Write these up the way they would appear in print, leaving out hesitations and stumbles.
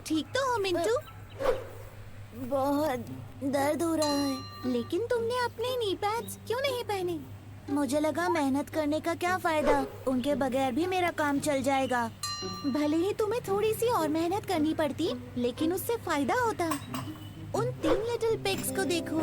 ठीक तो हो मिंटू? बहुत दर्द हो रहा है। लेकिन तुमने अपने नी पैड्स क्यों नहीं पहने? मुझे लगा मेहनत करने का क्या फायदा, उनके बगैर भी मेरा काम चल जाएगा। भले ही तुम्हें थोड़ी सी और मेहनत करनी पड़ती, लेकिन उससे फायदा होता। उन 3 लिटिल पिग्स को देखो।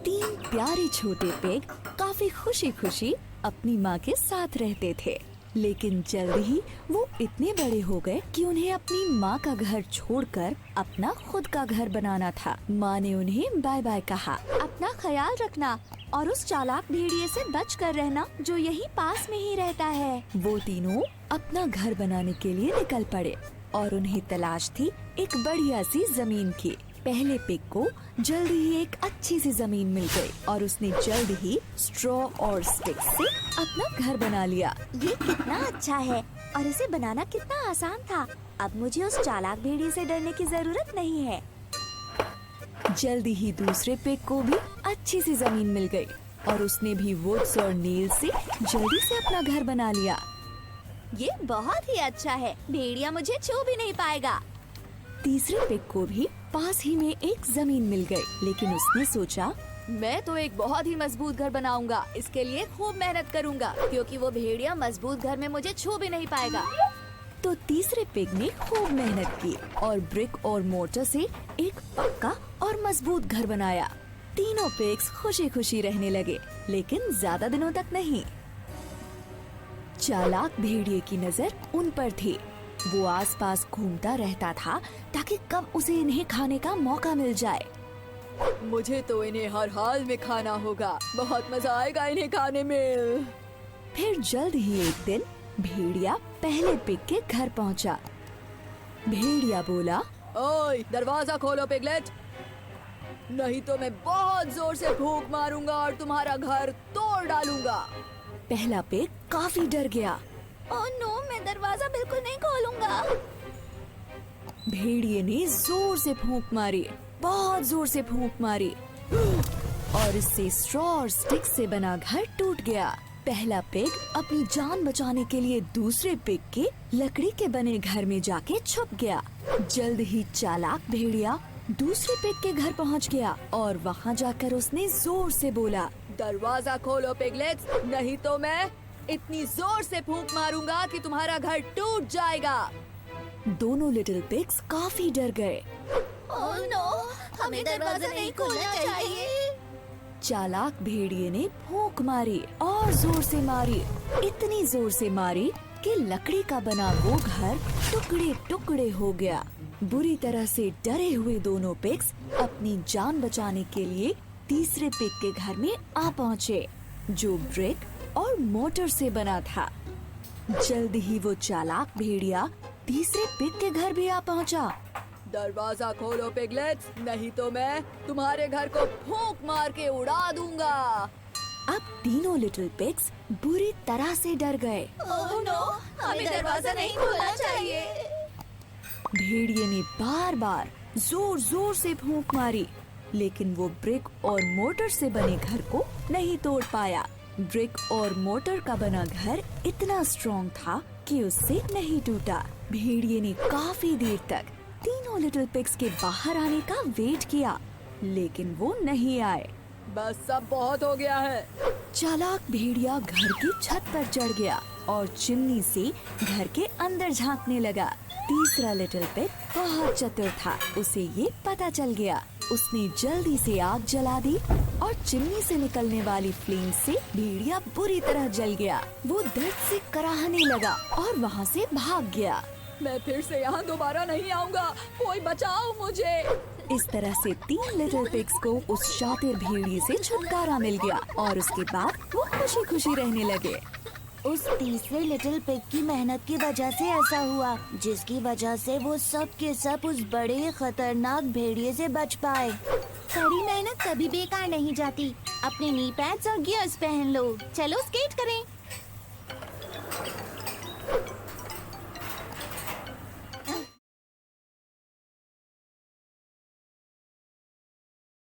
3 प्यारे छोटे पिग काफी खुशी खुशी अपनी माँ के साथ रहते थे, लेकिन जल्द ही वो इतने बड़े हो गए कि उन्हें अपनी माँ का घर छोड़कर अपना खुद का घर बनाना था। माँ ने उन्हें बाय बाय कहा। अपना ख्याल रखना और उस चालाक भेड़िए से बच कर रहना जो यहीं पास में ही रहता है। वो तीनों अपना घर बनाने के लिए निकल पड़े और उन्हें तलाश थी एक बढ़िया सी जमीन की। पहले पिग को जल्द ही एक अच्छी सी जमीन मिल गई और उसने जल्द ही स्ट्रॉ और स्टिक से अपना घर बना लिया। ये कितना अच्छा है और इसे बनाना कितना आसान था। अब मुझे उस चालाक भेड़िए से डरने की जरूरत नहीं है। जल्दी ही दूसरे पिग को भी अच्छी सी जमीन मिल गई और उसने भी वुड्स और नील से जल्दी से अपना घर बना लिया। ये बहुत ही अच्छा है, भेड़िया मुझे छू भी नहीं पाएगा। तीसरे पिग को भी पास ही में एक जमीन मिल गई, लेकिन उसने सोचा मैं तो एक बहुत ही मजबूत घर बनाऊंगा। इसके लिए खूब मेहनत करूंगा क्योंकि वो भेड़िया मजबूत घर में मुझे छू भी नहीं पाएगा। तो तीसरे पिग ने खूब मेहनत की और ब्रिक और मोर्टर से एक पक्का और मजबूत घर बनाया। तीनों पिग्स खुशी खुशी रहने लगे, लेकिन ज्यादा दिनों तक नहीं। चालाक भेड़िए की नजर उन पर थी। वो आसपास घूमता रहता था ताकि कब उसे इन्हें खाने का मौका मिल जाए। मुझे तो इन्हें हर हाल में खाना होगा, बहुत मजा आएगा इन्हें खाने में। फिर जल्द ही एक दिन भेड़िया पहले पिग के घर पहुंचा। भेड़िया बोला, ओए दरवाजा खोलो पिगलेट, नहीं तो मैं बहुत जोर से फूंक मारूंगा और तुम्हारा घर तोड़ डालूंगा। पहला पिग काफी डर गया। ओह नो, मैं दरवाजा बिल्कुल नहीं खोलूंगा। भेड़िए ने जोर से फूंक मारी, बहुत जोर से फूंक मारी और इससे स्ट्रॉ और स्टिक से बना घर टूट गया। पहला पिग अपनी जान बचाने के लिए दूसरे पिग के लकड़ी के बने घर में जाके छुप गया। जल्द ही चालाक भेड़िया दूसरे पिग के घर पहुंच गया और वहां जाकर उसने जोर से बोला, दरवाजा खोलो पिगलेट्स, नहीं तो मैं इतनी जोर से फूंक मारूंगा कि तुम्हारा घर टूट जाएगा। दोनों लिटिल पिग्स काफी डर गए। ओह नो, हमें दरवाजा नहीं खोलना चाहिए। चालाक भेड़िए ने फूंक मारी और जोर से मारी, इतनी जोर से मारी कि लकड़ी का बना वो घर टुकड़े टुकड़े हो गया। बुरी तरह से डरे हुए दोनों पिग्स अपनी जान बचाने के लिए तीसरे पिग के घर में आ पहुँचे, जो ब्रिक और मोटर से बना था। जल्द ही वो चालाक भेड़िया तीसरे पिग के घर भी आ पहुँचा। दरवाजा खोलो पिगलेट्स, नहीं तो मैं तुम्हारे घर को फूंक मार के उड़ा दूंगा। अब तीनों लिटिल पिग्स बुरी तरह से डर गए। ओह नो, हमें दरवाजा नहीं खोलना चाहिए। भेड़िए ने बार बार जोर जोर से फूंक मारी, लेकिन वो ब्रिक और मोटर से बने घर को नहीं तोड़ पाया। ब्रिक और मोटर का बना घर इतना स्ट्रॉन्ग था कि उससे नहीं टूटा। भेड़िए ने काफी देर तक तीनों लिटिल पिग्स के बाहर आने का वेट किया, लेकिन वो नहीं आए। बस सब बहुत हो गया है। चालाक भेड़िया घर की छत पर चढ़ गया और चिमनी से घर के अंदर झांकने लगा। तीसरा लिटिल पिग बहुत चतुर था, उसे ये पता चल गया। उसने जल्दी से आग जला दी और चिमनी से निकलने वाली फ्लेम से भेड़िया बुरी तरह जल गया। वो दर्द से कराहने लगा और वहाँ से भाग गया। मैं फिर से यहाँ दोबारा नहीं आऊँगा, कोई बचाओ मुझे। इस तरह से 3 लिटिल पिग्स को उस शातिर भेड़िए से छुटकारा मिल गया और उसके बाद वो खुशी खुशी रहने लगे। उस तीसरे लिटिल पिग की मेहनत की वजह से ऐसा हुआ, जिसकी वजह से वो सब के सब उस बड़े खतरनाक भेड़िए से बच पाए। कड़ी मेहनत कभी बेकार नहीं जाती। अपने नी पैड्स और गियर्स पहन लो, चलो स्केट करें।